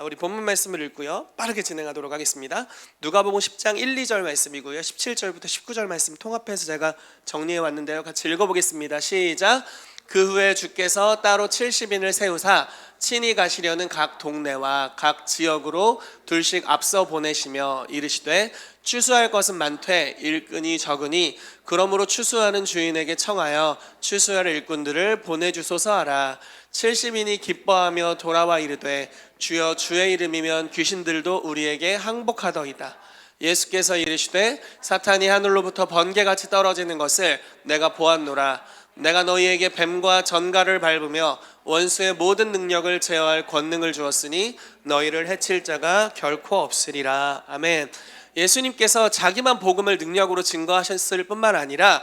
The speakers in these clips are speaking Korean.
우리 본문 말씀을 읽고요, 빠르게 진행하도록 하겠습니다. 누가복음 10장 1, 2절 말씀이고요, 17절부터 19절 말씀 통합해서 제가 정리해 왔는데요, 같이 읽어보겠습니다. 시작. 그 후에 주께서 따로 70인을 세우사 친히 가시려는 각 동네와 각 지역으로 둘씩 앞서 보내시며 이르시되 추수할 것은 많되 일꾼이 적으니 그러므로 추수하는 주인에게 청하여 추수할 일꾼들을 보내주소서 하라. 70인이 기뻐하며 돌아와 이르되 주여 주의 이름이면 귀신들도 우리에게 항복하더이다. 예수께서 이르시되 사탄이 하늘로부터 번개같이 떨어지는 것을 내가 보았노라. 내가 너희에게 뱀과 전갈을 밟으며 원수의 모든 능력을 제어할 권능을 주었으니 너희를 해칠 자가 결코 없으리라. 아멘. 예수님께서 자기만 복음을 능력으로 증거하셨을 뿐만 아니라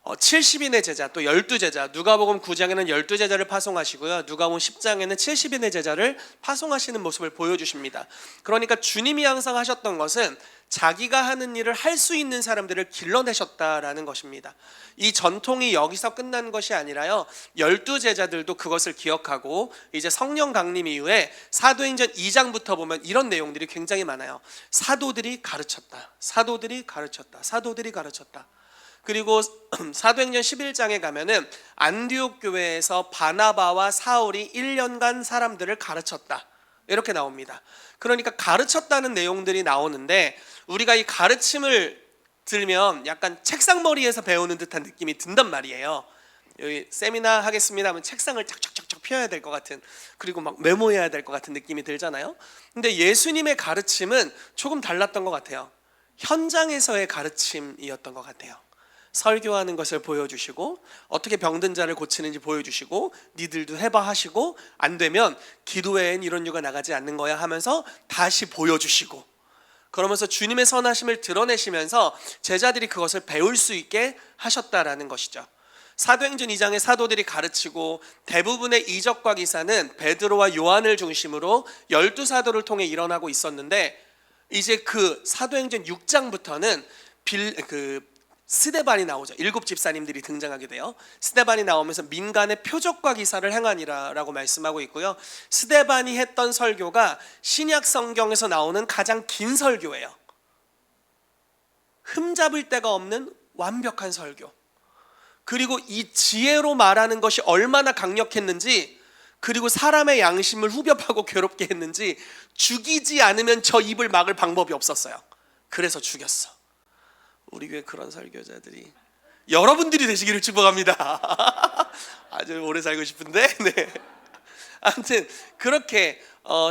70인의 제자, 또 12제자, 누가복음 9장에는 12제자를 파송하시고요, 누가복음 10장에는 70인의 제자를 파송하시는 모습을 보여주십니다. 그러니까 주님이 항상 하셨던 것은 자기가 하는 일을 할 수 있는 사람들을 길러내셨다라는 것입니다. 이 전통이 여기서 끝난 것이 아니라요, 12제자들도 그것을 기억하고 이제 성령 강림 이후에 사도행전 2장부터 보면 이런 내용들이 굉장히 많아요. 사도들이 가르쳤다, 사도들이 가르쳤다, 사도들이 가르쳤다. 그리고 사도행전 11장에 가면은 안디옥 교회에서 바나바와 사울이 1년간 사람들을 가르쳤다, 이렇게 나옵니다. 그러니까 가르쳤다는 내용들이 나오는데 우리가 이 가르침을 들면 약간 책상머리에서 배우는 듯한 느낌이 든단 말이에요. 여기 세미나 하겠습니다 하면 책상을 쫙쫙쫙쫙 펴야 될 것 같은, 그리고 막 메모해야 될 것 같은 느낌이 들잖아요. 근데 예수님의 가르침은 조금 달랐던 것 같아요. 현장에서의 가르침이었던 것 같아요. 설교하는 것을 보여주시고 어떻게 병든 자를 고치는지 보여주시고 니들도 해봐 하시고 안 되면 기도회엔 이런 유가 나가지 않는 거야 하면서 다시 보여주시고, 그러면서 주님의 선하심을 드러내시면서 제자들이 그것을 배울 수 있게 하셨다라는 것이죠. 사도행전 2장의 사도들이 가르치고 대부분의 이적과 기사는 베드로와 요한을 중심으로 12사도를 통해 일어나고 있었는데 이제 그 사도행전 6장부터는 스데반이 나오죠. 7 집사님들이 등장하게 돼요. 스데반이 나오면서 민간의 표적과 기사를 행하니라 라고 말씀하고 있고요, 스데반이 했던 설교가 신약 성경에서 나오는 가장 긴 설교예요. 흠잡을 데가 없는 완벽한 설교. 그리고 이 지혜로 말하는 것이 얼마나 강력했는지, 그리고 사람의 양심을 후벼 파고 괴롭게 했는지, 죽이지 않으면 저 입을 막을 방법이 없었어요. 그래서 죽였어. 우리 교회 그런 설교자들이 여러분들이 되시기를 축복합니다. 아주 오래 살고 싶은데. 네. 아무튼 그렇게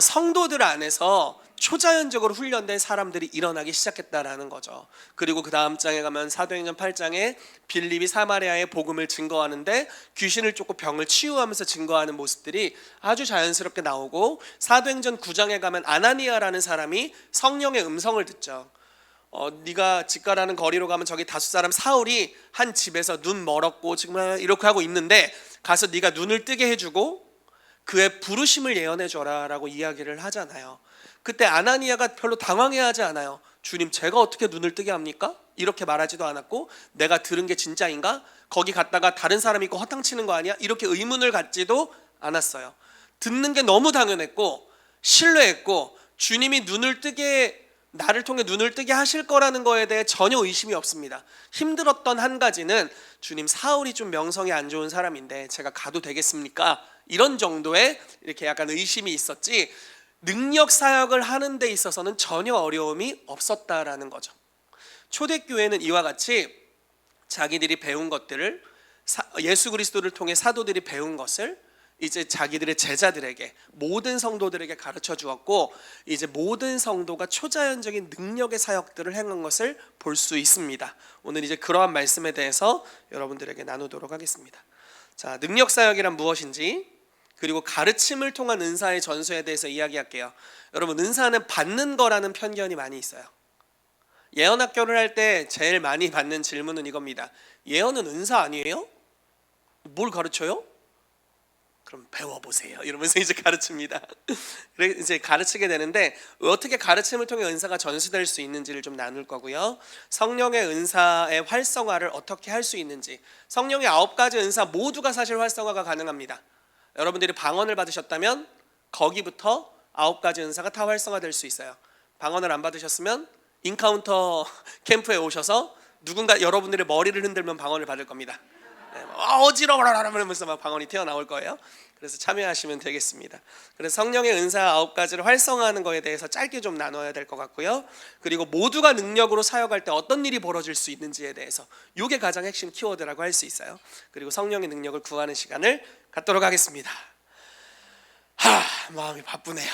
성도들 안에서 초자연적으로 훈련된 사람들이 일어나기 시작했다라는 거죠. 그리고 그 다음 장에 가면 사도행전 8장에 빌립이 사마리아의 복음을 증거하는데 귀신을 쫓고 병을 치유하면서 증거하는 모습들이 아주 자연스럽게 나오고, 사도행전 9장에 가면 아나니아라는 사람이 성령의 음성을 듣죠. 네가 집가라는 거리로 가면 저기 다섯 사람 사울이 한 집에서 눈 멀었고 지금 이렇게 하고 있는데 가서 네가 눈을 뜨게 해주고 그의 부르심을 예언해줘라 라고 이야기를 하잖아요. 그때 아나니아가 별로 당황해하지 않아요. 주님, 제가 어떻게 눈을 뜨게 합니까? 이렇게 말하지도 않았고, 내가 들은 게 진짜인가? 거기 갔다가 다른 사람이 있고 허탕치는 거 아니야? 이렇게 의문을 갖지도 않았어요. 듣는 게 너무 당연했고 신뢰했고, 주님이 눈을 뜨게, 나를 통해 눈을 뜨게 하실 거라는 거에 대해 전혀 의심이 없습니다. 힘들었던 한 가지는 주님, 사울이 좀 명성이 안 좋은 사람인데 제가 가도 되겠습니까? 이런 정도의 이렇게 약간 의심이 있었지, 능력 사역을 하는 데 있어서는 전혀 어려움이 없었다라는 거죠. 초대교회는 이와 같이 자기들이 배운 것들을, 예수 그리스도를 통해 사도들이 배운 것을 이제 자기들의 제자들에게, 모든 성도들에게 가르쳐 주었고, 이제 모든 성도가 초자연적인 능력의 사역들을 행한 것을 볼 수 있습니다. 오늘 이제 그러한 말씀에 대해서 여러분들에게 나누도록 하겠습니다. 자, 능력 사역이란 무엇인지, 그리고 가르침을 통한 은사의 전수에 대해서 이야기할게요. 여러분, 은사는 받는 거라는 편견이 많이 있어요. 예언학교를 할 때 제일 많이 받는 질문은 이겁니다. 예언은 은사 아니에요? 뭘 가르쳐요? 그럼 배워보세요 이러면서 이제 가르칩니다. 이제 가르치게 되는데, 어떻게 가르침을 통해 은사가 전수될 수 있는지를 좀 나눌 거고요, 성령의 은사의 활성화를 어떻게 할 수 있는지, 성령의 9가지 은사 모두가 사실 활성화가 가능합니다. 여러분들이 방언을 받으셨다면 거기부터 9가지 은사가 다 활성화될 수 있어요. 방언을 안 받으셨으면 인카운터 캠프에 오셔서 누군가 여러분들의 머리를 흔들면 방언을 받을 겁니다. 어지러워라 이러면서 막 방언이 튀어나올 거예요. 그래서 참여하시면 되겠습니다. 그래서 성령의 은사 9가지를 활성화하는 거에 대해서 짧게 좀 나눠야 될 것 같고요. 그리고 모두가 능력으로 사역할 때 어떤 일이 벌어질 수 있는지에 대해서, 이게 가장 핵심 키워드라고 할 수 있어요. 그리고 성령의 능력을 구하는 시간을 갖도록 하겠습니다. 마음이 바쁘네요.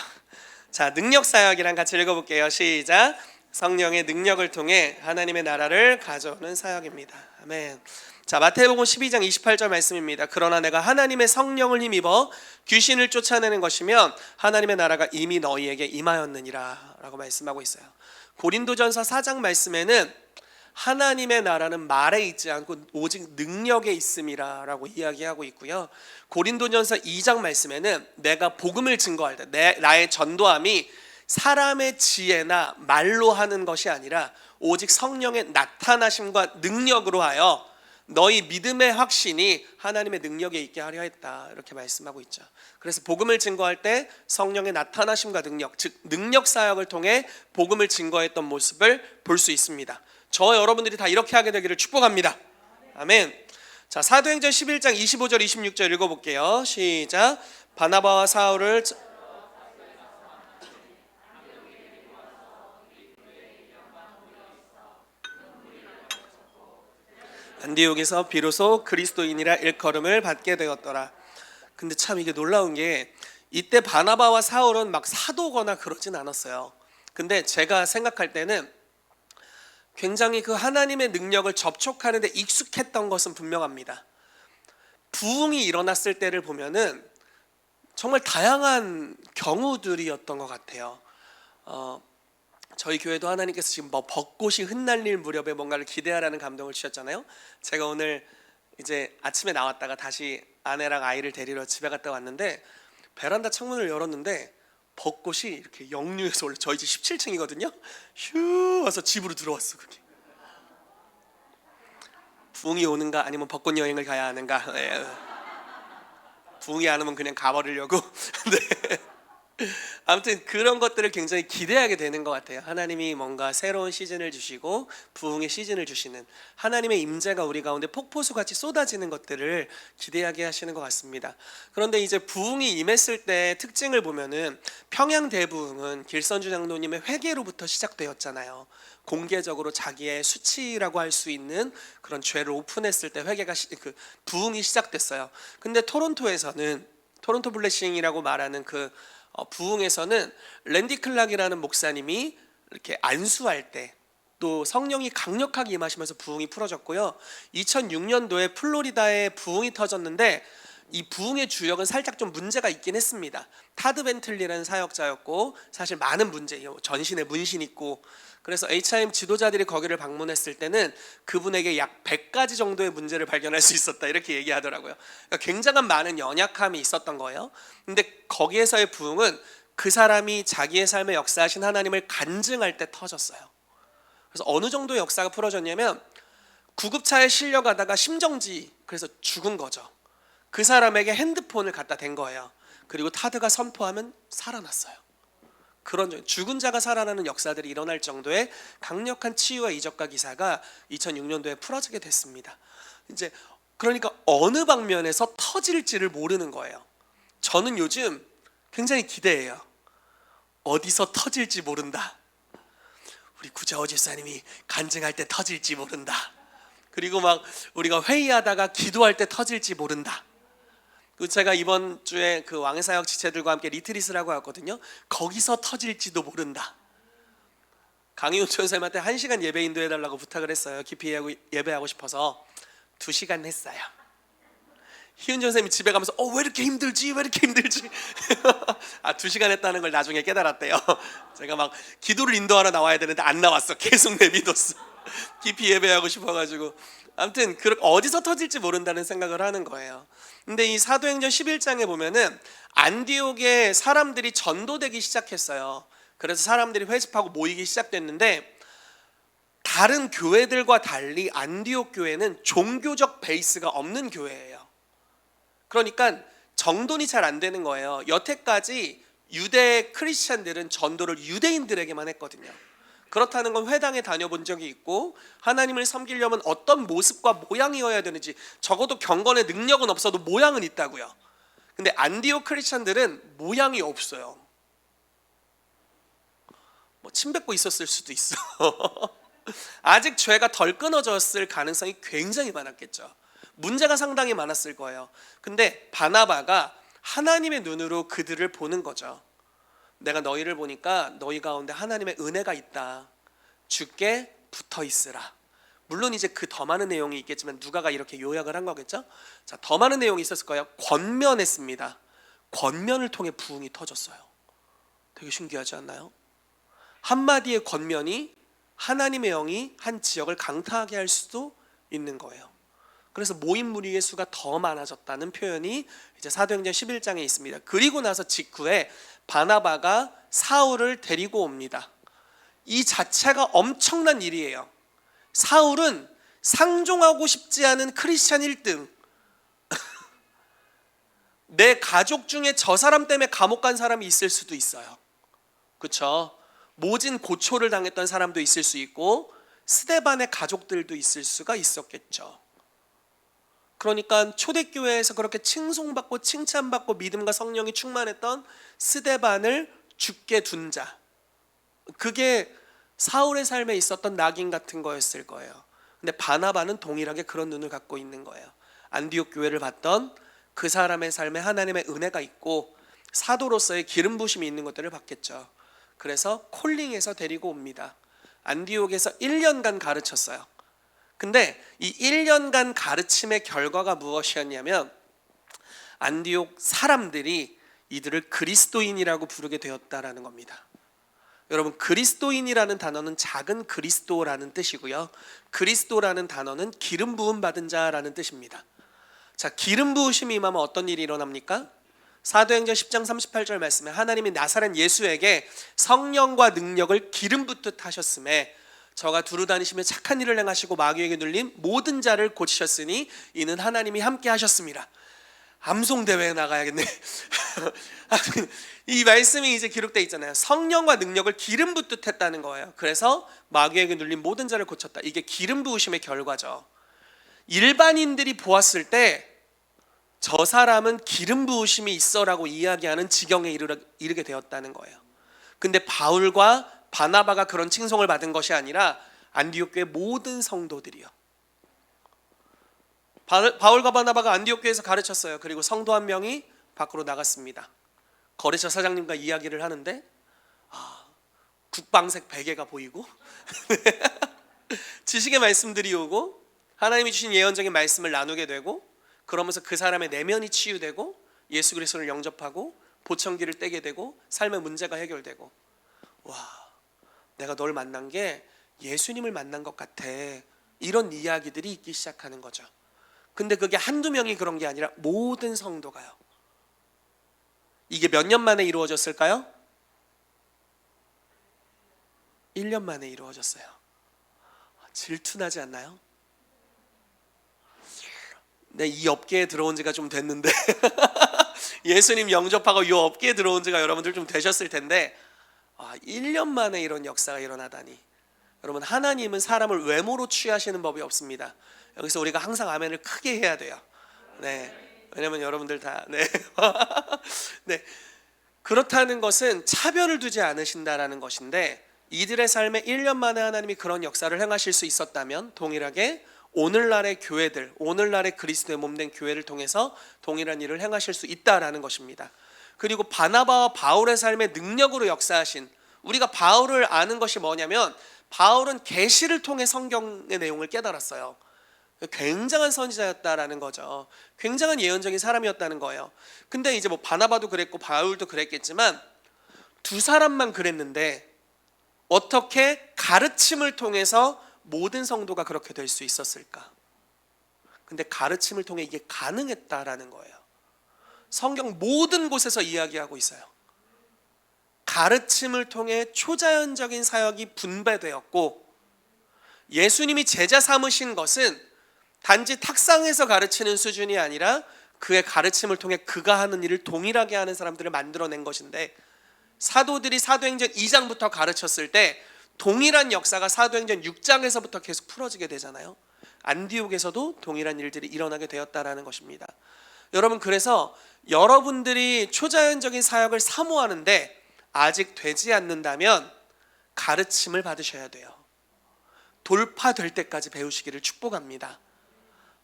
자, 능력 사역이랑 같이 읽어볼게요. 시작. 성령의 능력을 통해 하나님의 나라를 가져오는 사역입니다. 아멘. 자, 마태복음 12장 28절 말씀입니다. 그러나 내가 하나님의 성령을 힘입어 귀신을 쫓아내는 것이면 하나님의 나라가 이미 너희에게 임하였느니라 라고 말씀하고 있어요. 고린도전서 4장 말씀에는 하나님의 나라는 말에 있지 않고 오직 능력에 있음이라 라고 이야기하고 있고요. 고린도전서 2장 말씀에는 내가 복음을 증거할 때 나의 전도함이 사람의 지혜나 말로 하는 것이 아니라 오직 성령의 나타나심과 능력으로 하여 너희 믿음의 확신이 하나님의 능력에 있게 하려 했다, 이렇게 말씀하고 있죠. 그래서 복음을 증거할 때 성령의 나타나심과 능력, 즉 능력 사역을 통해 복음을 증거했던 모습을 볼 수 있습니다. 저 여러분들이 다 이렇게 하게 되기를 축복합니다. 아멘. 자, 사도행전 11장 25절 26절 읽어볼게요. 시작. 바나바와 사울을 안디옥에서 비로소 그리스도인이라 일컬음을 받게 되었더라. 근데 참 이게 놀라운 게, 이때 바나바와 사울은 막 사도거나 그러진 않았어요. 근데 제가 생각할 때는 굉장히 그 하나님의 능력을 접촉하는 데 익숙했던 것은 분명합니다. 부흥이 일어났을 때를 보면은 정말 다양한 경우들이었던 것 같아요. 저희 교회도 하나님께서 지금 뭐 벚꽃이 흩날릴 무렵에 뭔가를 기대하라는 감동을 주셨잖아요. 제가 오늘 이제 아침에 나왔다가 다시 아내랑 아이를 데리러 집에 갔다 왔는데 베란다 창문을 열었는데 벚꽃이 이렇게 역류해서, 원래 저희 집 17층이거든요. 휴 와서 집으로 들어왔어. 그게 부흥이 오는가 아니면 벚꽃 여행을 가야 하는가. 부흥이 안 오면 그냥 가버리려고. 네. 아무튼 그런 것들을 굉장히 기대하게 되는 것 같아요. 하나님이 뭔가 새로운 시즌을 주시고 부흥의 시즌을 주시는 하나님의 임재가 우리 가운데 폭포수같이 쏟아지는 것들을 기대하게 하시는 것 같습니다. 그런데 이제 부흥이 임했을 때 특징을 보면은 평양 대부흥은 길선주 장로님의 회개로부터 시작되었잖아요. 공개적으로 자기의 수치라고 할 수 있는 그런 죄를 오픈했을 때 회개가 부흥이 시작됐어요. 근데 토론토에서는 토론토 블레싱이라고 말하는 그 부흥에서는 랜디 클락이라는 목사님이 이렇게 안수할 때 또 성령이 강력하게 임하시면서 부흥이 풀어졌고요. 2006년도에 플로리다에 부흥이 터졌는데 이 부흥의 주역은 살짝 좀 문제가 있긴 했습니다. 타드 벤틀리라는 사역자였고 사실 많은 문제, 전신에 문신 있고, 그래서 HIM 지도자들이 거기를 방문했을 때는 그분에게 약 100가지 정도의 문제를 발견할 수 있었다, 이렇게 얘기하더라고요. 그러니까 굉장한 많은 연약함이 있었던 거예요. 근데 거기에서의 부흥은 그 사람이 자기의 삶에 역사하신 하나님을 간증할 때 터졌어요. 그래서 어느 정도 역사가 풀어졌냐면 구급차에 실려가다가 심정지, 그래서 죽은 거죠. 그 사람에게 핸드폰을 갖다 댄 거예요. 그리고 타드가 선포하면 살아났어요. 그런 죽은 자가 살아나는 역사들이 일어날 정도의 강력한 치유와 이적과 기사가 2006년도에 풀어지게 됐습니다. 이제 그러니까 어느 방면에서 터질지를 모르는 거예요. 저는 요즘 굉장히 기대해요. 어디서 터질지 모른다. 우리 구자호 집사님이 간증할 때 터질지 모른다. 그리고 막 우리가 회의하다가 기도할 때 터질지 모른다. 제가 이번 주에 그 왕사역 지체들과 함께 리트릿을 왔거든요. 거기서 터질지도 모른다. 강희훈 전사님한테 1시간 예배 인도해달라고 부탁을 했어요. 깊이 예배하고 싶어서 2시간 했어요. 희훈 전사님이 집에 가면서 왜 이렇게 힘들지? 왜 이렇게 힘들지? 2시간 했다는 걸 나중에 깨달았대요. 제가 막 기도를 인도하러 나와야 되는데 안 나왔어. 계속 내비뒀어. 깊이 예배하고 싶어가지고. 아무튼 어디서 터질지 모른다는 생각을 하는 거예요. 근데 이 사도행전 11장에 보면은 안디옥에 사람들이 전도되기 시작했어요. 그래서 사람들이 회집하고 모이기 시작됐는데, 다른 교회들과 달리 안디옥 교회는 종교적 베이스가 없는 교회예요. 그러니까 정돈이 잘 안 되는 거예요. 여태까지 유대 크리스찬들은 전도를 유대인들에게만 했거든요. 그렇다는 건 회당에 다녀본 적이 있고 하나님을 섬기려면 어떤 모습과 모양이어야 되는지 적어도 경건의 능력은 없어도 모양은 있다고요. 근데 안디옥 크리스찬들은 모양이 없어요. 뭐 침 뱉고 있었을 수도 있어. 아직 죄가 덜 끊어졌을 가능성이 굉장히 많았겠죠. 문제가 상당히 많았을 거예요. 근데 바나바가 하나님의 눈으로 그들을 보는 거죠. 내가 너희를 보니까 너희 가운데 하나님의 은혜가 있다. 주께 붙어 있으라. 물론 이제 그 더 많은 내용이 있겠지만 누가가 이렇게 요약을 한 거겠죠. 자, 더 많은 내용이 있었을 거예요. 권면했습니다. 권면을 통해 부흥이 터졌어요. 되게 신기하지 않나요? 한마디의 권면이 하나님의 영이 한 지역을 강타하게 할 수도 있는 거예요. 그래서 모인 무리의 수가 더 많아졌다는 표현이 이제 사도행전 11장에 있습니다. 그리고 나서 직후에 바나바가 사울을 데리고 옵니다. 이 자체가 엄청난 일이에요. 사울은 상종하고 싶지 않은 크리스찬 1등. 내 가족 중에 저 사람 때문에 감옥 간 사람이 있을 수도 있어요. 그렇죠? 모진 고초를 당했던 사람도 있을 수 있고 스데반의 가족들도 있을 수가 있었겠죠. 그러니까 초대교회에서 그렇게 칭송받고 칭찬받고 믿음과 성령이 충만했던 스데반을 죽게 둔 자, 그게 사울의 삶에 있었던 낙인 같은 거였을 거예요. 근데 바나바는 동일하게 그런 눈을 갖고 있는 거예요. 안디옥 교회를 봤던 그 사람의 삶에 하나님의 은혜가 있고 사도로서의 기름 부심이 있는 것들을 봤겠죠. 그래서 콜링해서 데리고 옵니다. 안디옥에서 1년간 가르쳤어요. 근데 이 1년간 가르침의 결과가 무엇이었냐면 안디옥 사람들이 이들을 그리스도인이라고 부르게 되었다라는 겁니다. 여러분, 그리스도인이라는 단어는 작은 그리스도라는 뜻이고요. 그리스도라는 단어는 기름 부음 받은 자라는 뜻입니다. 자, 기름 부으심이 임하면 어떤 일이 일어납니까? 사도행전 10장 38절 말씀에 하나님이 나사렛 예수에게 성령과 능력을 기름 붓듯 하셨음에 저가 두루 다니시며 착한 일을 행하시고 마귀에게 눌린 모든 자를 고치셨으니 이는 하나님이 함께 하셨습니다. 암송대회에 나가야겠네. 이 말씀이 이제 기록되어 있잖아요. 성령과 능력을 기름 붓듯 했다는 거예요. 그래서 마귀에게 눌린 모든 자를 고쳤다. 이게 기름 부으심의 결과죠. 일반인들이 보았을 때 저 사람은 기름 부으심이 있어라고 이야기하는 지경에 이르게 되었다는 거예요. 근데 바울과 바나바가 그런 칭송을 받은 것이 아니라 안디옥 교회 모든 성도들이요. 바울과 바나바가 안디옥 교회에서 가르쳤어요. 그리고 성도 한 명이 밖으로 나갔습니다. 거래처 사장님과 이야기를 하는데 국방색 베개가 보이고 지식의 말씀들이 오고 하나님이 주신 예언적인 말씀을 나누게 되고 그러면서 그 사람의 내면이 치유되고 예수 그리스도를 영접하고 보청기를 떼게 되고 삶의 문제가 해결되고, 와, 내가 널 만난 게 예수님을 만난 것 같아, 이런 이야기들이 있기 시작하는 거죠. 근데 그게 한두 명이 그런 게 아니라 모든 성도가요. 이게 몇 년 만에 이루어졌을까요? 1년 만에 이루어졌어요. 질투나지 않나요? 네, 이 업계에 들어온 지가 좀 됐는데 예수님 영접하고 이 업계에 들어온 지가 여러분들 좀 되셨을 텐데 1년 만에 이런 역사가 일어나다니. 여러분, 하나님은 사람을 외모로 취하시는 법이 없습니다. 여기서 우리가 항상 아멘을 크게 해야 돼요. 네, 왜냐면 여러분들 다 네, 그렇다는 것은 차별을 두지 않으신다라는 것인데, 이들의 삶에 1년 만에 하나님이 그런 역사를 행하실 수 있었다면 동일하게 오늘날의 교회들, 오늘날의 그리스도의 몸된 교회를 통해서 동일한 일을 행하실 수 있다라는 것입니다. 그리고 바나바와 바울의 삶의 능력으로 역사하신, 우리가 바울을 아는 것이 뭐냐면 바울은 계시를 통해 성경의 내용을 깨달았어요. 굉장한 선지자였다라는 거죠. 굉장한 예언적인 사람이었다는 거예요. 근데 이제 뭐 바나바도 그랬고 바울도 그랬겠지만 두 사람만 그랬는데 어떻게 가르침을 통해서 모든 성도가 그렇게 될 수 있었을까? 근데 가르침을 통해 이게 가능했다라는 거예요. 성경 모든 곳에서 이야기하고 있어요. 가르침을 통해 초자연적인 사역이 분배되었고, 예수님이 제자 삼으신 것은 단지 탁상에서 가르치는 수준이 아니라 그의 가르침을 통해 그가 하는 일을 동일하게 하는 사람들을 만들어낸 것인데, 사도들이 사도행전 2장부터 가르쳤을 때 동일한 역사가 사도행전 6장에서부터 계속 풀어지게 되잖아요. 안디옥에서도 동일한 일들이 일어나게 되었다라는 것입니다. 여러분, 그래서 여러분들이 초자연적인 사역을 사모하는데 아직 되지 않는다면 가르침을 받으셔야 돼요. 돌파될 때까지 배우시기를 축복합니다.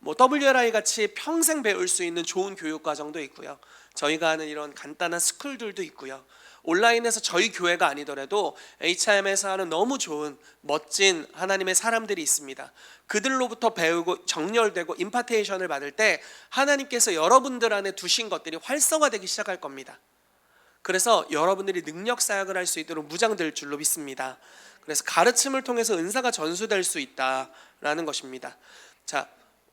WLI 같이 평생 배울 수 있는 좋은 교육 과정도 있고요. 저희가 하는 이런 간단한 스쿨들도 있고요. 온라인에서 저희 교회가 아니더라도 HIM에서 하는 너무 좋은 멋진 하나님의 사람들이 있습니다. 그들로부터 배우고 정렬되고 임파테이션을 받을 때 하나님께서 여러분들 안에 두신 것들이 활성화되기 시작할 겁니다. 그래서 여러분들이 능력 사역을 할 수 있도록 무장될 줄로 믿습니다. 그래서 가르침을 통해서 은사가 전수될 수 있다라는 것입니다. 자,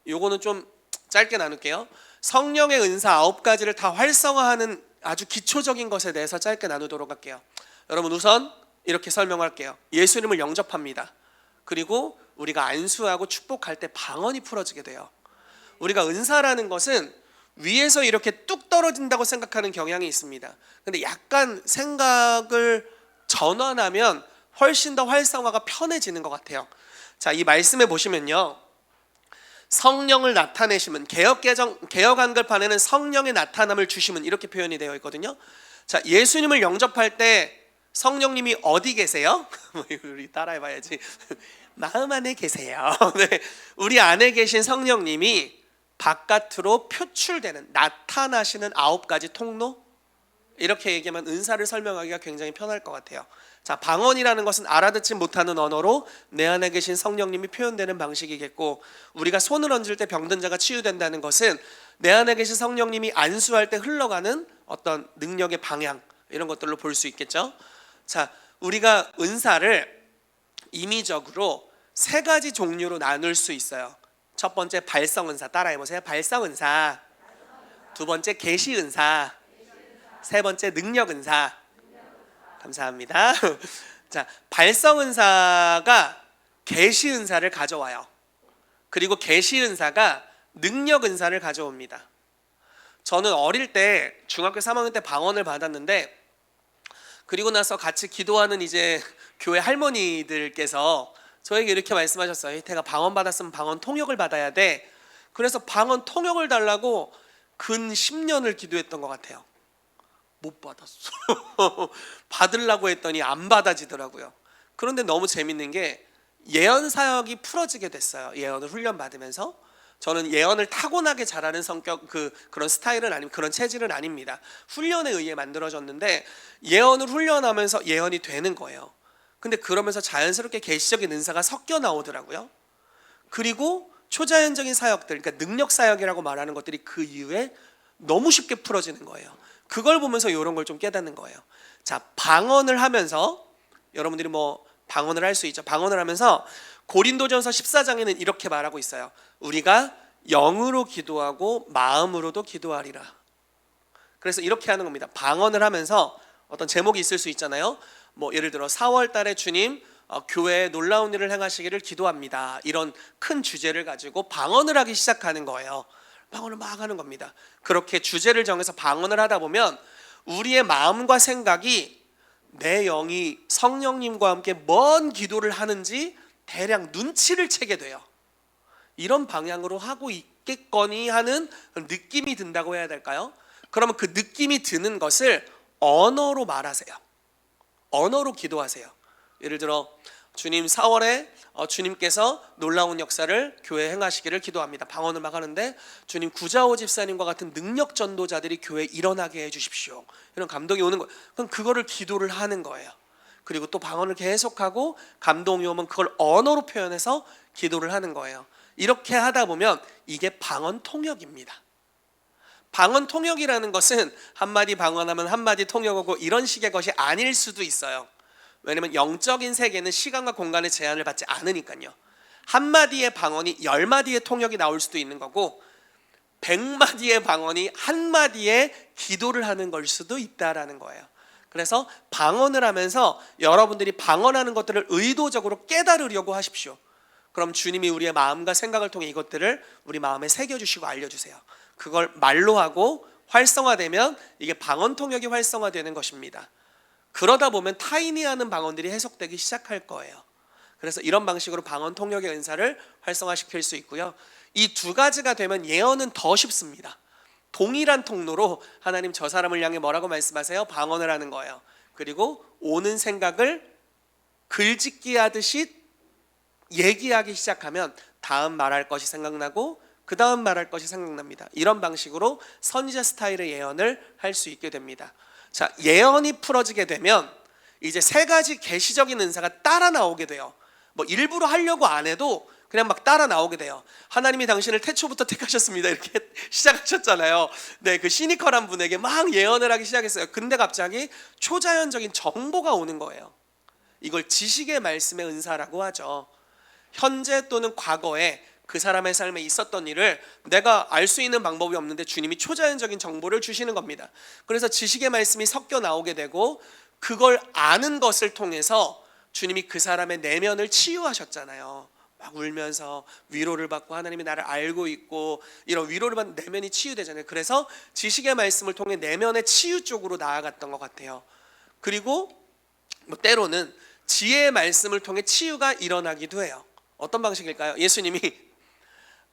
요거는 좀 짧게 나눌게요. 성령의 은사 9가지를 다 활성화하는 아주 기초적인 것에 대해서 짧게 나누도록 할게요. 여러분, 우선 이렇게 설명할게요. 예수님을 영접합니다. 그리고 우리가 안수하고 축복할 때 방언이 풀어지게 돼요. 우리가 은사라는 것은 위에서 이렇게 뚝 떨어진다고 생각하는 경향이 있습니다. 근데 약간 생각을 전환하면 훨씬 더 활성화가 편해지는 것 같아요. 자, 이 말씀에 보시면요, 성령을 나타내시면, 개역 한글판에는 성령의 나타남을 주시면 이렇게 표현이 되어 있거든요. 자, 예수님을 영접할 때 성령님이 어디 계세요? 우리 따라해봐야지. 마음 안에 계세요. 네, 우리 안에 계신 성령님이 바깥으로 표출되는, 나타나시는 9가지 통로, 이렇게 얘기하면 은사를 설명하기가 굉장히 편할 것 같아요. 자, 방언이라는 것은 알아듣지 못하는 언어로 내 안에 계신 성령님이 표현되는 방식이겠고, 우리가 손을 얹을 때 병든 자가 치유된다는 것은 내 안에 계신 성령님이 안수할 때 흘러가는 어떤 능력의 방향, 이런 것들로 볼 수 있겠죠. 자, 우리가 은사를 임의적으로 3가지 종류로 나눌 수 있어요. 첫 번째 발성은사, 따라해보세요. 발성은사. 두 번째 계시은사. 세 번째 능력은사. 감사합니다. 자, 발성은사가 계시은사를 가져와요. 그리고 계시은사가 능력은사를 가져옵니다. 저는 어릴 때 중학교 3학년 때 방언을 받았는데, 그리고 나서 같이 기도하는 이제 교회 할머니들께서 저에게 이렇게 말씀하셨어요. 태가 방언 받았으면 방언 통역을 받아야 돼. 그래서 방언 통역을 달라고 근 10년을 기도했던 것 같아요. 못 받았어. 받으려고 했더니 안 받아지더라고요. 그런데 너무 재밌는 게 예언 사역이 풀어지게 됐어요. 예언을 훈련 받으면서. 저는 예언을 타고나게 잘하는 성격, 그런 스타일은 아니고 그런 체질은 아닙니다. 훈련에 의해 만들어졌는데 예언을 훈련하면서 예언이 되는 거예요. 근데 그러면서 자연스럽게 계시적인 은사가 섞여 나오더라고요. 그리고 초자연적인 사역들, 그러니까 능력 사역이라고 말하는 것들이 그 이후에 너무 쉽게 풀어지는 거예요. 그걸 보면서 이런 걸 좀 깨닫는 거예요. 자, 방언을 하면서 여러분들이 방언을 할 수 있죠. 방언을 하면서 고린도전서 14장에는 이렇게 말하고 있어요. 우리가 영으로 기도하고 마음으로도 기도하리라. 그래서 이렇게 하는 겁니다. 방언을 하면서 어떤 제목이 있을 수 있잖아요. 예를 들어 4월 달에 주님 교회에 놀라운 일을 행하시기를 기도합니다. 이런 큰 주제를 가지고 방언을 하기 시작하는 거예요. 방언을 막 하는 겁니다. 그렇게 주제를 정해서 방언을 하다 보면 우리의 마음과 생각이 내 영이 성령님과 함께 뭔 기도를 하는지 대략 눈치를 채게 돼요. 이런 방향으로 하고 있겠거니 하는 느낌이 든다고 해야 될까요? 그러면 그 느낌이 드는 것을 언어로 말하세요. 언어로 기도하세요. 예를 들어 주님 4월에 주님께서 놀라운 역사를 교회에 행하시기를 기도합니다. 방언을 막 하는데 주님 구자호 집사님과 같은 능력 전도자들이 교회에 일어나게 해주십시오. 이런 감동이 오는 거예요. 그럼 그거를 기도를 하는 거예요. 그리고 또 방언을 계속하고 감동이 오면 그걸 언어로 표현해서 기도를 하는 거예요. 이렇게 하다 보면 이게 방언 통역입니다. 방언 통역이라는 것은 한마디 방언하면 한마디 통역하고 이런 식의 것이 아닐 수도 있어요. 왜냐면 영적인 세계는 시간과 공간의 제한을 받지 않으니까요. 한마디의 방언이 10마디의 통역이 나올 수도 있는 거고 100마디의 방언이 한마디의 기도를 하는 걸 수도 있다라는 거예요. 그래서 방언을 하면서 여러분들이 방언하는 것들을 의도적으로 깨달으려고 하십시오. 그럼 주님이 우리의 마음과 생각을 통해 이것들을 우리 마음에 새겨주시고 알려주세요. 그걸 말로 하고 활성화되면 이게 방언 통역이 활성화되는 것입니다. 그러다 보면 타인이 하는 방언들이 해석되기 시작할 거예요. 그래서 이런 방식으로 방언 통역의 은사를 활성화시킬 수 있고요. 이 두 가지가 되면 예언은 더 쉽습니다. 동일한 통로로 하나님 저 사람을 향해 뭐라고 말씀하세요? 방언을 하는 거예요. 그리고 오는 생각을 글짓기 하듯이 얘기하기 시작하면 다음 말할 것이 생각나고 그 다음 말할 것이 생각납니다. 이런 방식으로 선지자 스타일의 예언을 할 수 있게 됩니다. 자, 예언이 풀어지게 되면 이제 세 가지 계시적인 은사가 따라 나오게 돼요. 뭐 일부러 하려고 안 해도 그냥 막 따라 나오게 돼요. 하나님이 당신을 태초부터 택하셨습니다. 이렇게 시작하셨잖아요. 네, 그 시니컬한 분에게 막 예언을 하기 시작했어요. 근데 갑자기 초자연적인 정보가 오는 거예요. 이걸 지식의 말씀의 은사라고 하죠. 현재 또는 과거에 그 사람의 삶에 있었던 일을 내가 알 수 있는 방법이 없는데 주님이 초자연적인 정보를 주시는 겁니다. 그래서 지식의 말씀이 섞여 나오게 되고 그걸 아는 것을 통해서 주님이 그 사람의 내면을 치유하셨잖아요. 막 울면서 위로를 받고 하나님이 나를 알고 있고 이런 위로를 받는 내면이 치유되잖아요. 그래서 지식의 말씀을 통해 내면의 치유 쪽으로 나아갔던 것 같아요. 그리고 뭐 때로는 지혜의 말씀을 통해 치유가 일어나기도 해요. 어떤 방식일까요? 예수님이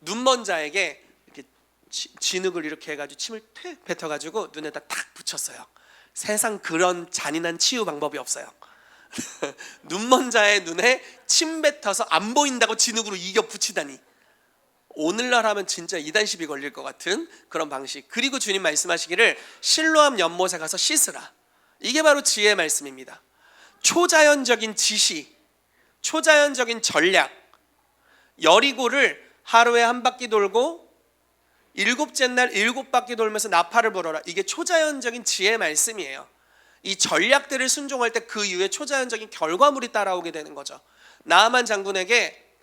눈먼 자에게 이렇게 진흙을 이렇게 해가지고 침을 탁 뱉어가지고 눈에다 탁 붙였어요. 세상 그런 잔인한 치유 방법이 없어요. 눈먼 자의 눈에 침 뱉어서 안 보인다고 진흙으로 이겨 붙이다니, 오늘날 하면 진짜 이단 시비 걸릴 것 같은 그런 방식. 그리고 주님 말씀하시기를 실로암 연못에 가서 씻으라. 이게 바로 지혜의 말씀입니다. 초자연적인 지시, 초자연적인 전략. 여리고를 하루에 한 바퀴 돌고 일곱째 날 7바퀴 돌면서 나팔을 불어라. 이게 초자연적인 지혜의 말씀이에요. 이 전략들을 순종할 때 그 이후에 초자연적인 결과물이 따라오게 되는 거죠. 나아만 장군에게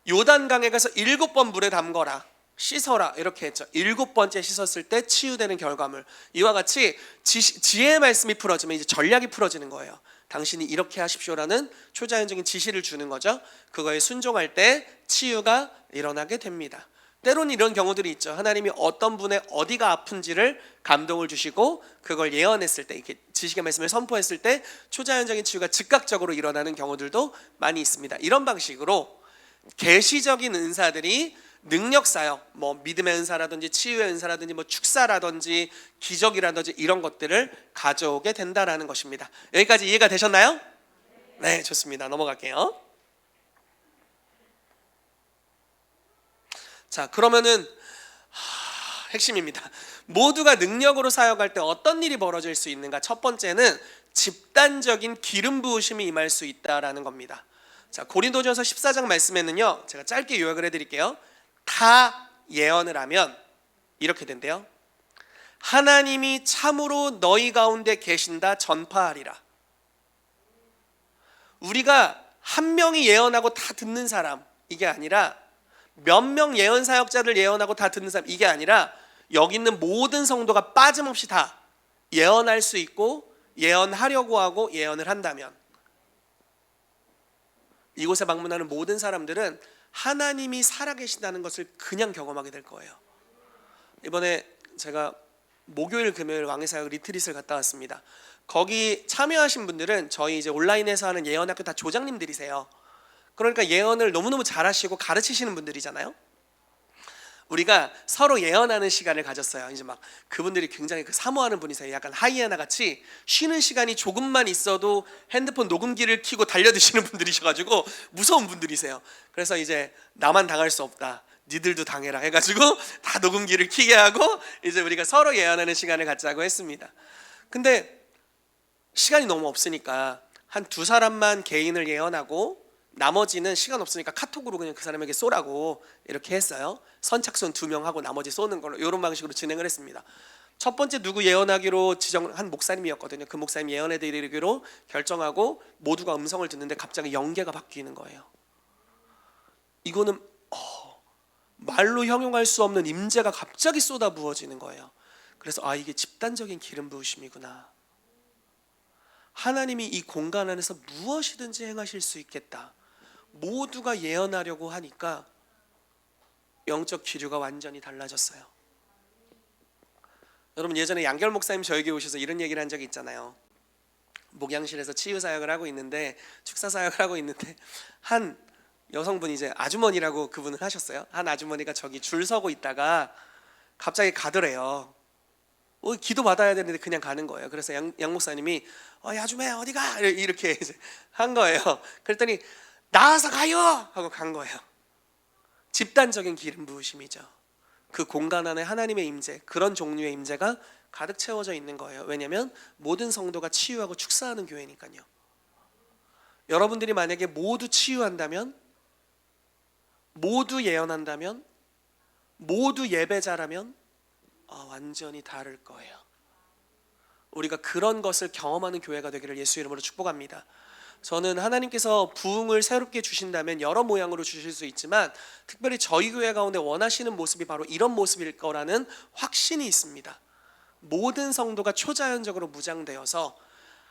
요단강에 가서 7번 물에 담거라, 씻어라 이렇게 했죠. 7번째 씻었을 때 치유되는 결과물. 이와 같이 지혜의 말씀이 풀어지면 이제 전략이 풀어지는 거예요. 당신이 이렇게 하십시오라는 초자연적인 지시를 주는 거죠. 그거에 순종할 때 치유가 일어나게 됩니다. 때로는 이런 경우들이 있죠. 하나님이 어떤 분의 어디가 아픈지를 감동을 주시고 그걸 예언했을 때, 이렇게 지식의 말씀을 선포했을 때 초자연적인 치유가 즉각적으로 일어나는 경우들도 많이 있습니다. 이런 방식으로 계시적인 은사들이 능력사역, 뭐 믿음의 은사라든지 치유의 은사라든지 뭐 축사라든지 기적이라든지 이런 것들을 가져오게 된다라는 것입니다. 여기까지 이해가 되셨나요? 네, 좋습니다. 넘어갈게요. 자, 그러면은 핵심입니다. 모두가 능력으로 사역할 때 어떤 일이 벌어질 수 있는가? 첫 번째는 집단적인 기름 부으심이 임할 수 있다라는 겁니다. 자, 고린도전서 14장 말씀에는요, 제가 짧게 요약을 해드릴게요. 다 예언을 하면 이렇게 된대요. 하나님이 참으로 너희 가운데 계신다 전파하리라. 우리가 한 명이 예언하고 다 듣는 사람, 이게 아니라 몇 명 예언 사역자들 예언하고 다 듣는 사람, 이게 아니라 여기 있는 모든 성도가 빠짐없이 다 예언할 수 있고 예언하려고 하고 예언을 한다면 이곳에 방문하는 모든 사람들은 하나님이 살아계신다는 것을 그냥 경험하게 될 거예요. 이번에 제가 목요일 금요일 왕의 사역 리트릿을 갔다 왔습니다. 거기 참여하신 분들은 저희 이제 온라인에서 하는 예언학교 다 조장님들이세요. 그러니까 예언을 너무너무 잘하시고 가르치시는 분들이잖아요. 우리가 서로 예언하는 시간을 가졌어요. 이제 막 그분들이 굉장히 사모하는 분이세요. 약간 하이에나 같이 쉬는 시간이 조금만 있어도 핸드폰 녹음기를 켜고 달려드시는 분들이셔가지고 무서운 분들이세요. 그래서 이제 나만 당할 수 없다, 니들도 당해라 해가지고 다 녹음기를 켜게 하고 이제 우리가 서로 예언하는 시간을 갖자고 했습니다. 근데 시간이 너무 없으니까 한 2사람만 개인을 예언하고 나머지는 시간 없으니까 카톡으로 그냥 그 사람에게 쏘라고 이렇게 했어요. 선착순 2명 하고 나머지 쏘는 걸로, 이런 방식으로 진행을 했습니다. 첫 번째 누구 예언하기로 지정한 목사님이었거든요. 그 목사님 예언해드리기로 결정하고 모두가 음성을 듣는데 갑자기 연계가 바뀌는 거예요. 이거는 말로 형용할 수 없는 임재가 갑자기 쏟아 부어지는 거예요. 그래서 이게 집단적인 기름 부으심이구나. 하나님이 이 공간 안에서 무엇이든지 행하실 수 있겠다. 모두가 예언하려고 하니까 영적 기류가 완전히 달라졌어요. 여러분, 예전에 양결 목사님 저에게 오셔서 이런 얘기를 한 적이 있잖아요. 목양실에서 치유 사역을 하고 있는데, 축사 사역을 하고 있는데, 한 여성분이 이제 아주머니라고 그분을 하셨어요. 한 아주머니가 저기 줄 서고 있다가 갑자기 가더래요. 기도 받아야 되는데 그냥 가는 거예요. 그래서 양 목사님이 야 아주머니 어디가? 이렇게 이제 한 거예요. 그랬더니 나와서 가요 하고 간 거예요. 집단적인 기름 부으심이죠. 그 공간 안에 하나님의 임재, 그런 종류의 임재가 가득 채워져 있는 거예요. 왜냐하면 모든 성도가 치유하고 축사하는 교회니까요. 여러분들이 만약에 모두 치유한다면, 모두 예언한다면, 모두 예배자라면 완전히 다를 거예요. 우리가 그런 것을 경험하는 교회가 되기를 예수 이름으로 축복합니다. 저는 하나님께서 부흥을 새롭게 주신다면 여러 모양으로 주실 수 있지만, 특별히 저희 교회 가운데 원하시는 모습이 바로 이런 모습일 거라는 확신이 있습니다. 모든 성도가 초자연적으로 무장되어서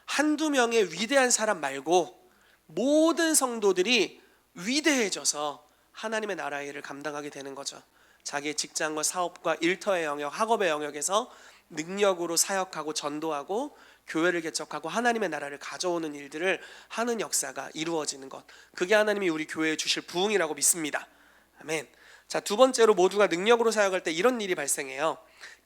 한두 명의 위대한 사람 말고 모든 성도들이 위대해져서 하나님의 나라의 일을 감당하게 되는 거죠. 자기의 직장과 사업과 일터의 영역, 학업의 영역에서 능력으로 사역하고 전도하고 교회를 개척하고 하나님의 나라를 가져오는 일들을 하는 역사가 이루어지는 것, 그게 하나님이 우리 교회에 주실 부흥이라고 믿습니다. 아멘. 자, 두 번째로 모두가 능력으로 사역할 때 이런 일이 발생해요.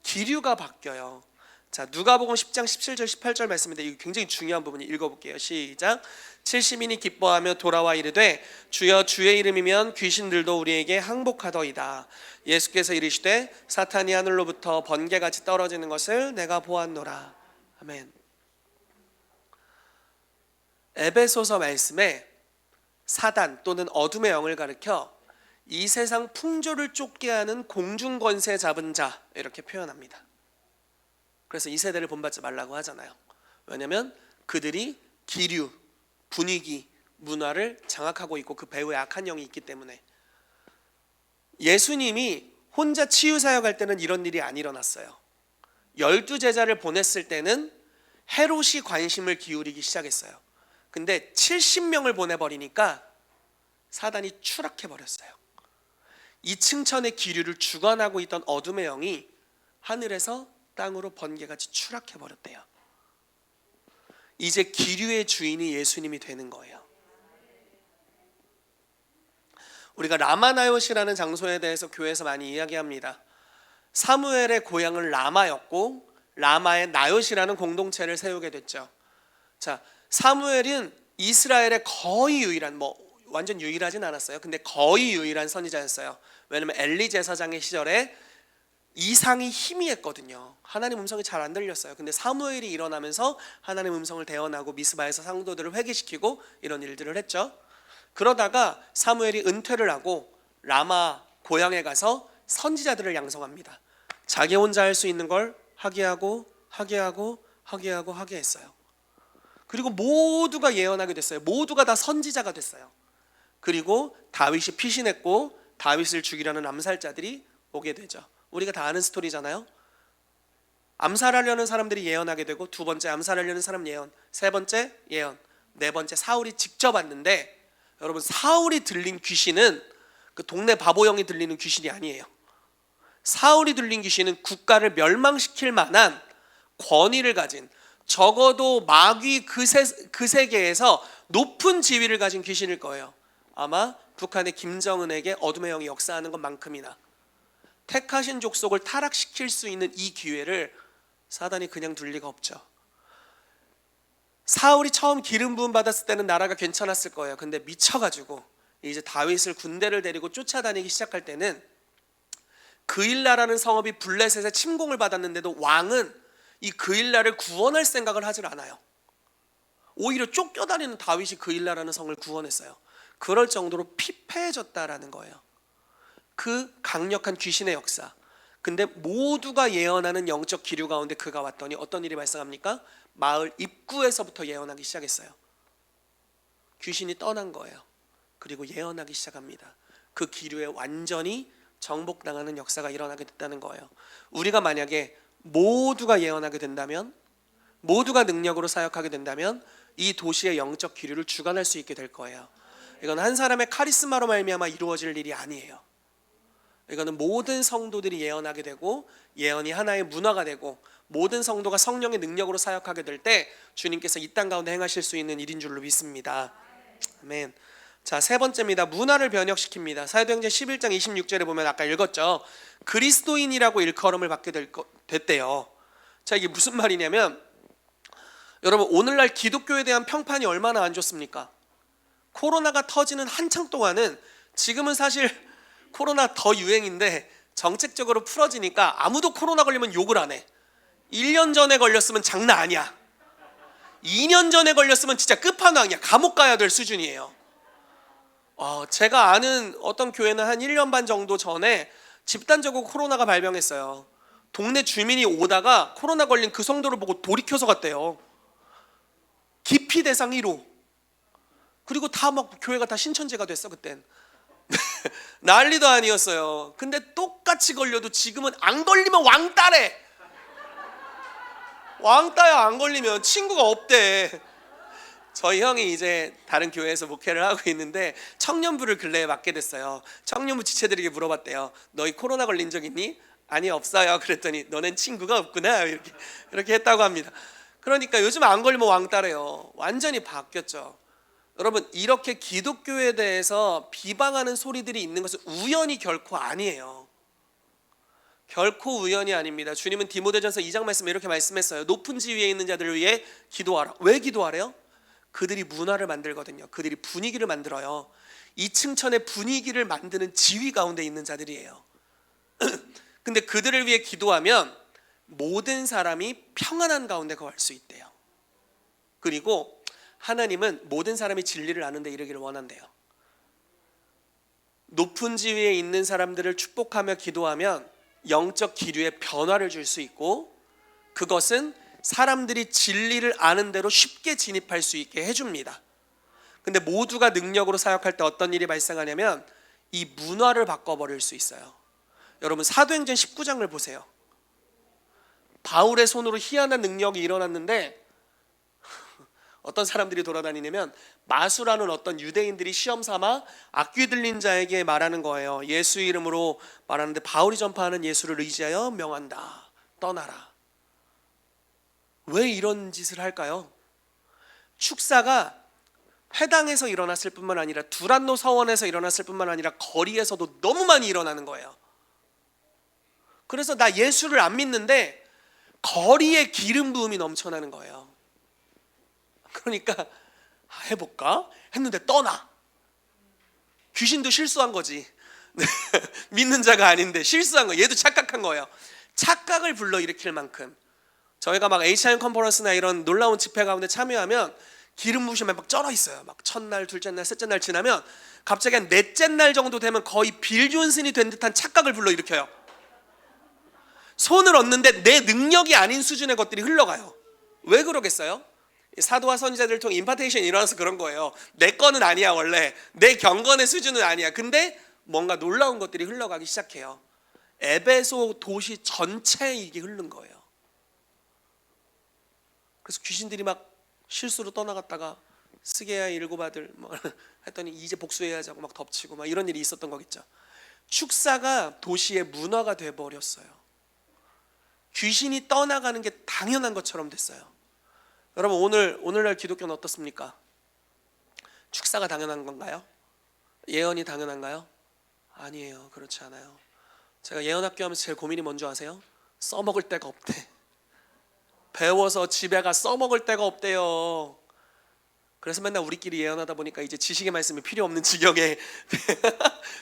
기류가 바뀌어요. 자, 누가복음 10장 17절 18절 말씀인데 이거 굉장히 중요한 부분이, 읽어볼게요. 시작. 70인이 기뻐하며 돌아와 이르되 주여 주의 이름이면 귀신들도 우리에게 항복하더이다. 예수께서 이르시되 사탄이 하늘로부터 번개같이 떨어지는 것을 내가 보았노라. 아멘. 에베소서 말씀에 사단 또는 어둠의 영을 가리켜 이 세상 풍조를 쫓게 하는 공중권세 잡은 자, 이렇게 표현합니다. 그래서 이 세대를 본받지 말라고 하잖아요. 왜냐하면 그들이 기류, 분위기, 문화를 장악하고 있고 그 배후에 악한 영이 있기 때문에. 예수님이 혼자 치유 사역할 때는 이런 일이 안 일어났어요. 12제자를 보냈을 때는 헤롯이 관심을 기울이기 시작했어요. 근데 70명을 보내버리니까 사단이 추락해버렸어요. 이 층천의 기류를 주관하고 있던 어둠의 영이 하늘에서 땅으로 번개같이 추락해버렸대요. 이제 기류의 주인이 예수님이 되는 거예요. 우리가 라마나요시라는 장소에 대해서 교회에서 많이 이야기합니다. 사무엘의 고향은 라마였고 라마의 나요시라는 공동체를 세우게 됐죠. 자, 사무엘은 이스라엘의 거의 유일한, 완전 유일하진 않았어요. 근데 거의 유일한 선지자였어요. 왜냐면 엘리 제사장의 시절에 이상이 희미했거든요. 하나님 음성이 잘 안 들렸어요. 근데 사무엘이 일어나면서 하나님 음성을 대언하고 미스바에서 상도들을 회개시키고 이런 일들을 했죠. 그러다가 사무엘이 은퇴를 하고 라마 고향에 가서 선지자들을 양성합니다. 자기 혼자 할 수 있는 걸 하게 하고 했어요. 그리고 모두가 예언하게 됐어요. 모두가 다 선지자가 됐어요. 그리고 다윗이 피신했고 다윗을 죽이려는 암살자들이 오게 되죠. 우리가 다 아는 스토리잖아요. 암살하려는 사람들이 예언하게 되고, 두 번째 암살하려는 사람 예언, 세 번째 예언, 네 번째 사울이 직접 왔는데, 여러분 사울이 들린 귀신은 그 동네 바보형이 들리는 귀신이 아니에요. 사울이 들린 귀신은 국가를 멸망시킬 만한 권위를 가진, 적어도 마귀 그 세계에서 높은 지위를 가진 귀신일 거예요. 아마 북한의 김정은에게 어둠의 영이 역사하는 것만큼이나. 택하신 족속을 타락시킬 수 있는 이 기회를 사단이 그냥 둘 리가 없죠. 사울이 처음 기름 부음 받았을 때는 나라가 괜찮았을 거예요. 근데 미쳐가지고 이제 다윗을 군대를 데리고 쫓아다니기 시작할 때는, 그일라라는 성읍이 블레셋의 침공을 받았는데도 왕은 이 그일라를 구원할 생각을 하질 않아요. 오히려 쫓겨다니는 다윗이 그일라라는 성을 구원했어요. 그럴 정도로 피폐해졌다라는 거예요. 그 강력한 귀신의 역사. 근데 모두가 예언하는 영적 기류 가운데 그가 왔더니 어떤 일이 발생합니까? 마을 입구에서부터 예언하기 시작했어요. 귀신이 떠난 거예요. 그리고 예언하기 시작합니다. 그 기류에 완전히 정복당하는 역사가 일어나게 됐다는 거예요. 우리가 만약에 모두가 예언하게 된다면, 모두가 능력으로 사역하게 된다면 이 도시의 영적 기류를 주관할 수 있게 될 거예요. 이건 한 사람의 카리스마로 말미암아 이루어질 일이 아니에요. 이거는 모든 성도들이 예언하게 되고 예언이 하나의 문화가 되고 모든 성도가 성령의 능력으로 사역하게 될 때 주님께서 이 땅 가운데 행하실 수 있는 일인 줄로 믿습니다. 아멘. 자, 세 번째입니다. 문화를 변혁시킵니다. 사도행전 11장 26절에 보면 아까 읽었죠. 그리스도인이라고 일컬음을 받게 됐대요. 자, 이게 무슨 말이냐면, 여러분 오늘날 기독교에 대한 평판이 얼마나 안 좋습니까? 코로나가 터지는 한창 동안은, 지금은 사실 코로나 더 유행인데 정책적으로 풀어지니까 아무도 코로나 걸리면 욕을 안 해. 1년 전에 걸렸으면 장난 아니야. 2년 전에 걸렸으면 진짜 끝판왕이야. 감옥 가야 될 수준이에요. 제가 아는 어떤 교회는 한 1년 반 정도 전에 집단적으로 코로나가 발병했어요. 동네 주민이 오다가 코로나 걸린 그 성도를 보고 돌이켜서 갔대요. 기피 대상 1호. 그리고 다 막 교회가 다 신천지가 됐어 그땐. 난리도 아니었어요. 근데 똑같이 걸려도 지금은 안 걸리면 왕따래. 왕따야. 안 걸리면 친구가 없대. 저희 형이 이제 다른 교회에서 목회를 하고 있는데 청년부를 근래에 맡게 됐어요. 청년부 지체들에게 물어봤대요. 너희 코로나 걸린 적 있니? 아니 없어요. 그랬더니 너넨 친구가 없구나. 이렇게 했다고 합니다. 그러니까 요즘 안 걸리면 왕따래요. 완전히 바뀌었죠. 여러분 이렇게 기독교에 대해서 비방하는 소리들이 있는 것은 우연이 결코 아니에요. 결코 우연이 아닙니다. 주님은 디모데전서 2장 말씀에 이렇게 말씀했어요. 높은 지위에 있는 자들을 위해 기도하라. 왜 기도하래요? 그들이 문화를 만들거든요. 그들이 분위기를 만들어요. 이 층천의 분위기를 만드는 지위 가운데 있는 자들이에요. 근데 그들을 위해 기도하면 모든 사람이 평안한 가운데 거할 수 있대요. 그리고 하나님은 모든 사람이 진리를 아는데 이르기를 원한대요. 높은 지위에 있는 사람들을 축복하며 기도하면 영적 기류에 변화를 줄 수 있고, 그것은 사람들이 진리를 아는 대로 쉽게 진입할 수 있게 해줍니다. 근데 모두가 능력으로 사역할 때 어떤 일이 발생하냐면 이 문화를 바꿔버릴 수 있어요. 여러분 사도행전 19장을 보세요. 바울의 손으로 희한한 능력이 일어났는데 어떤 사람들이 돌아다니냐면 마수라는 어떤 유대인들이 시험 삼아 악귀 들린 자에게 말하는 거예요. 예수 이름으로 말하는데 바울이 전파하는 예수를 의지하여 명한다. 떠나라. 왜 이런 짓을 할까요? 축사가 회당에서 일어났을 뿐만 아니라 두란노 서원에서 일어났을 뿐만 아니라 거리에서도 너무 많이 일어나는 거예요. 그래서 나 예수를 안 믿는데 거리에 기름 부음이 넘쳐나는 거예요. 그러니까 해볼까? 했는데 떠나. 귀신도 실수한 거지. 믿는 자가 아닌데 실수한 거예요. 얘도 착각한 거예요. 착각을 불러일으킬 만큼 저희가 막 HIM 컨퍼런스나 이런 놀라운 집회 가운데 참여하면 기름 부으심에 막 쩔어 있어요. 막 첫날, 둘째 날, 셋째 날 지나면 갑자기 한 넷째 날 정도 되면 거의 빌 존슨이 된 듯한 착각을 불러일으켜요. 손을 얻는데 내 능력이 아닌 수준의 것들이 흘러가요. 왜 그러겠어요? 사도와 선지자들을 통해 임파테이션이 일어나서 그런 거예요. 내 거는 아니야. 원래 내 경건의 수준은 아니야. 근데 뭔가 놀라운 것들이 흘러가기 시작해요. 에베소 도시 전체에 이게 흐른 거예요. 그래서 귀신들이 막 실수로 떠나갔다가 스게야 일곱 아들 뭐 했더니 이제 복수해야지 하고 막 덮치고 막 이런 일이 있었던 거겠죠. 축사가 도시의 문화가 돼버렸어요. 귀신이 떠나가는 게 당연한 것처럼 됐어요. 여러분 오늘날 기독교는 어떻습니까? 축사가 당연한 건가요? 예언이 당연한가요? 아니에요. 그렇지 않아요. 제가 예언학교 하면서 제일 고민이 뭔지 아세요? 써먹을 데가 없대. 배워서 집에 가 써먹을 데가 없대요. 그래서 맨날 우리끼리 예언하다 보니까 이제 지식의 말씀이 필요 없는 지경에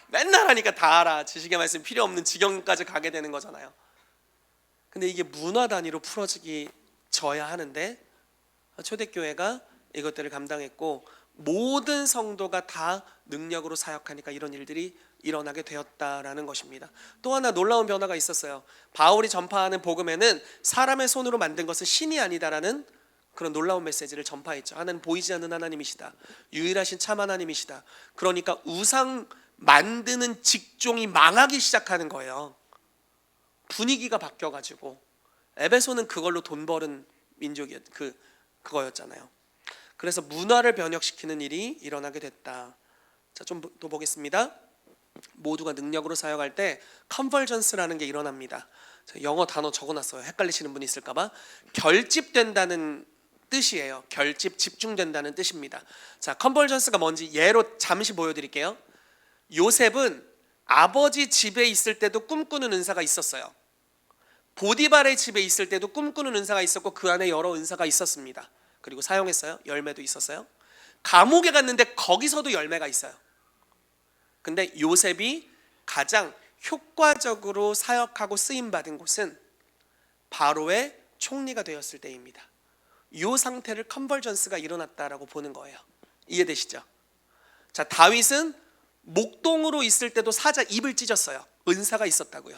맨날 하니까 다 알아. 지식의 말씀이 필요 없는 지경까지 가게 되는 거잖아요. 근데 이게 문화 단위로 풀어지기 져야 하는데 초대교회가 이것들을 감당했고 모든 성도가 다 능력으로 사역하니까 이런 일들이 일어나게 되었다라는 것입니다. 또 하나 놀라운 변화가 있었어요. 바울이 전파하는 복음에는 사람의 손으로 만든 것은 신이 아니다라는 그런 놀라운 메시지를 전파했죠. 하나는 보이지 않는 하나님이시다. 유일하신 참 하나님이시다. 그러니까 우상 만드는 직종이 망하기 시작하는 거예요. 분위기가 바뀌어가지고 에베소는 그걸로 돈 버는 민족이었 그거였잖아요. 그래서 문화를 변혁시키는 일이 일어나게 됐다. 자, 좀 더 보겠습니다. 모두가 능력으로 사역할 때 컨버전스라는 게 일어납니다. 영어 단어 적어놨어요. 헷갈리시는 분이 있을까봐. 결집된다는 뜻이에요. 결집, 집중된다는 뜻입니다. 자, 컨버전스가 뭔지 예로 잠시 보여드릴게요. 요셉은 아버지 집에 있을 때도 꿈꾸는 은사가 있었어요. 보디발의 집에 있을 때도 꿈꾸는 은사가 있었고 그 안에 여러 은사가 있었습니다. 그리고 사용했어요. 열매도 있었어요. 감옥에 갔는데 거기서도 열매가 있어요. 근데 요셉이 가장 효과적으로 사역하고 쓰임받은 곳은 바로의 총리가 되었을 때입니다. 이 상태를 컨버전스가 일어났다라고 보는 거예요. 이해되시죠? 자, 다윗은 목동으로 있을 때도 사자 입을 찢었어요. 은사가 있었다고요.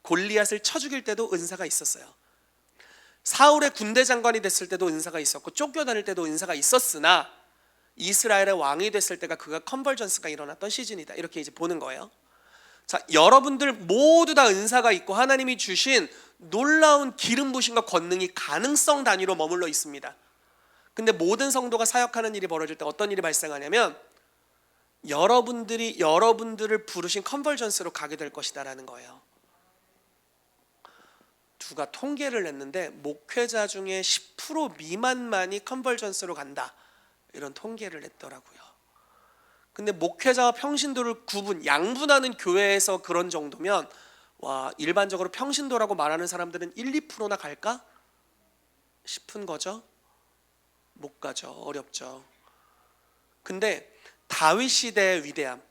골리앗을 쳐 죽일 때도 은사가 있었어요. 사울의 군대 장관이 됐을 때도 은사가 있었고 쫓겨다닐 때도 은사가 있었으나 이스라엘의 왕이 됐을 때가 그가 컨버전스가 일어났던 시즌이다. 이렇게 이제 보는 거예요. 자, 여러분들 모두 다 은사가 있고 하나님이 주신 놀라운 기름 부심과 권능이 가능성 단위로 머물러 있습니다. 근데 모든 성도가 사역하는 일이 벌어질 때 어떤 일이 발생하냐면 여러분들을 부르신 컨버전스로 가게 될 것이다라는 거예요. 누가 통계를 냈는데 목회자 중에 10% 미만만이 컨버전스로 간다, 이런 통계를 냈더라고요. 근데 목회자와 평신도를 양분하는 교회에서 그런 정도면 와, 일반적으로 평신도라고 말하는 사람들은 1, 2%나 갈까 싶은 거죠. 못 가죠. 어렵죠. 근데 다윗 시대의 위대함.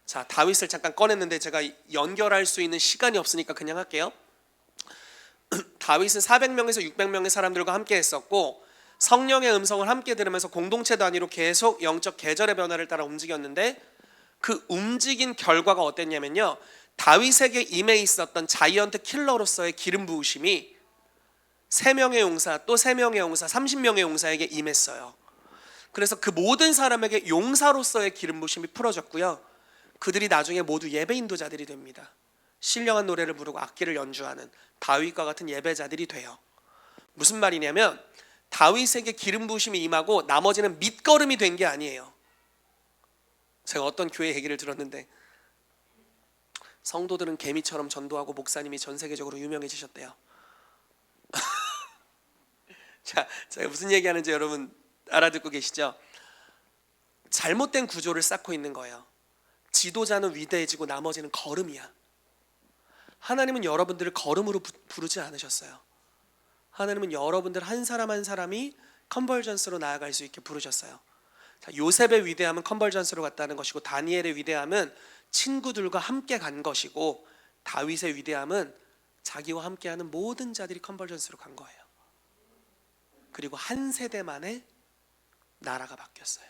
자, 다윗을 잠깐 꺼냈는데 제가 연결할 수 있는 시간이 없으니까 그냥 할게요. 다윗은 400명에서 600명의 사람들과 함께 했었고 성령의 음성을 함께 들으면서 공동체 단위로 계속 영적 계절의 변화를 따라 움직였는데 그 움직인 결과가 어땠냐면요, 다윗에게 임해 있었던 자이언트 킬러로서의 기름 부으심이 3명의 용사, 또 3명의 용사, 30명의 용사에게 임했어요. 그래서 그 모든 사람에게 용사로서의 기름 부으심이 풀어졌고요, 그들이 나중에 모두 예배 인도자들이 됩니다. 신령한 노래를 부르고 악기를 연주하는 다윗과 같은 예배자들이 돼요. 무슨 말이냐면 다윗에게 기름 부으심이 임하고 나머지는 밑거름이 된 게 아니에요. 제가 어떤 교회 얘기를 들었는데 성도들은 개미처럼 전도하고 목사님이 전 세계적으로 유명해지셨대요. 자, 제가 무슨 얘기하는지 여러분 알아듣고 계시죠? 잘못된 구조를 쌓고 있는 거예요. 지도자는 위대해지고 나머지는 거름이야. 하나님은 여러분들을 거름으로 부르지 않으셨어요. 하나님은 여러분들 한 사람 한 사람이 컨버전스로 나아갈 수 있게 부르셨어요. 자, 요셉의 위대함은 컨버전스로 갔다는 것이고 다니엘의 위대함은 친구들과 함께 간 것이고 다윗의 위대함은 자기와 함께하는 모든 자들이 컨버전스로 간 거예요. 그리고 한 세대 만에 나라가 바뀌었어요.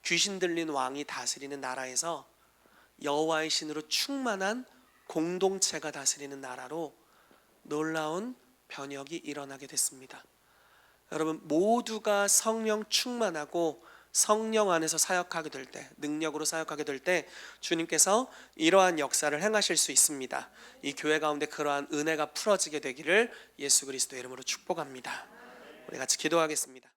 귀신 들린 왕이 다스리는 나라에서 여호와의 신으로 충만한 공동체가 다스리는 나라로 놀라운 변혁이 일어나게 됐습니다. 여러분 모두가 성령 충만하고 성령 안에서 사역하게 될 때, 능력으로 사역하게 될 때 주님께서 이러한 역사를 행하실 수 있습니다. 이 교회 가운데 그러한 은혜가 풀어지게 되기를 예수 그리스도의 이름으로 축복합니다. 우리 같이 기도하겠습니다.